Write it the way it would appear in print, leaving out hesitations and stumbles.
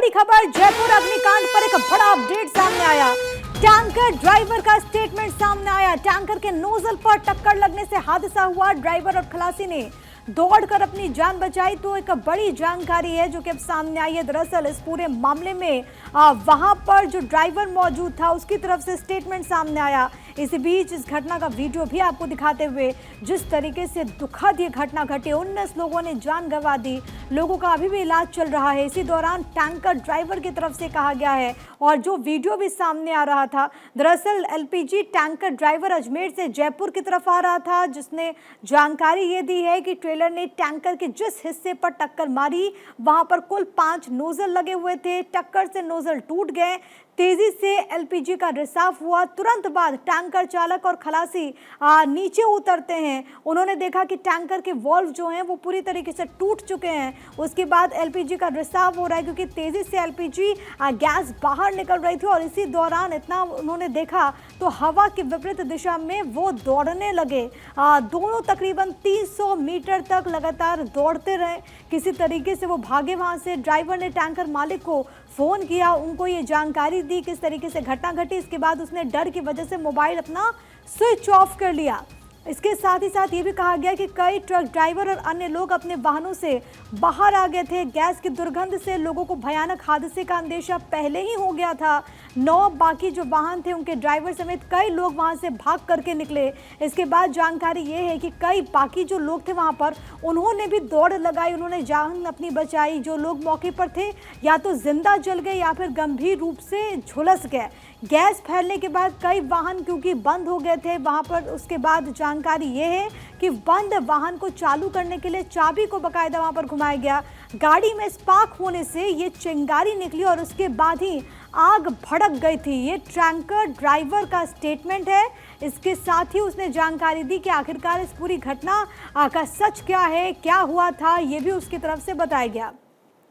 बड़ी खबर, जयपुर अग्निकांड पर एक बड़ा अपडेट सामने आया। टैंकर ड्राइवर का स्टेटमेंट सामने आया। टैंकर के नोजल पर टक्कर लगने से हादसा हुआ। ड्राइवर और खलासी ने दौड़कर अपनी जान बचाई। तो एक बड़ी जानकारी है जो कि अब सामने आई है। दरअसल इस पूरे मामले में वहां पर जो ड्राइवर मौजूद था उसकी तरफ से स्टेटमेंट सामने आया। इसी बीच इस घटना का वीडियो भी आपको दिखाते हुए, जिस तरीके से दुखद ये घटना घटी, 19 लोगों ने जान गंवा दी। लोगों का अभी भी इलाज चल रहा है। इसी दौरान टैंकर ड्राइवर की तरफ से कहा गया है और जो वीडियो भी सामने आ रहा था, दरअसल एलपीजी टैंकर ड्राइवर अजमेर से जयपुर की तरफ आ रहा था, जिसने जानकारी ये दी है कि ट्रेलर ने टैंकर के जिस हिस्से पर टक्कर मारी वहां पर कुल 5 नोजल लगे हुए थे। टक्कर से नोजल टूट गए। तेजी से एलपीजी का रिसाव हुआ। तुरंत बाद टैंकर चालक और खलासी नीचे उतरते हैं। उन्होंने देखा कि टैंकर के वॉल्व जो हैं वो पूरी तरीके से टूट चुके हैं। उसके बाद एलपीजी का रिसाव हो रहा है क्योंकि तेजी से एलपीजी गैस बाहर निकल रही थी। और इसी दौरान इतना उन्होंने देखा तो हवा की विपरीत दिशा में वो दौड़ने लगे। दोनों तकरीबन 300 मीटर तक लगातार दौड़ते रहे। किसी तरीके से वो भागे वहां से। ड्राइवर ने टैंकर मालिक को फोन किया, उनको ये जानकारी दी किस तरीके से घटना घटी। इसके बाद उसने डर की वजह से मोबाइल अपना स्विच ऑफ कर लिया। इसके साथ ही साथ ये भी कहा गया कि कई ट्रक ड्राइवर और अन्य लोग अपने वाहनों से बाहर आ गए थे। गैस की दुर्गंध से लोगों को भयानक हादसे का अंदेशा पहले ही हो गया था। 9 बाकी जो वाहन थे उनके ड्राइवर समेत कई लोग वहां से भाग करके निकले। इसके बाद जानकारी ये है कि कई बाकी जो लोग थे वहां पर, उन्होंने भी दौड़ लगाई, उन्होंने जान अपनी बचाई। जो लोग मौके पर थे या तो जिंदा जल गए या फिर गंभीर रूप से झुलस गए। गैस फैलने के बाद कई वाहन क्योंकि बंद हो गए थे वहां पर, उसके बाद जानकारी ये है कि बंद वाहन को चालू करने के लिए चाबी को बकायदा वहां पर घुमाया गया। गाड़ी में स्पार्क होने से ये चिंगारी निकली और उसके बाद ही आग भड़क गई थी। ये टैंकर ड्राइवर का स्टेटमेंट है। इसके साथ ही उसने जानकारी दी कि आखिरकार इस पूरी घटना का सच क्या है, क्या हुआ था, ये भी उसकी तरफ से बताया गया।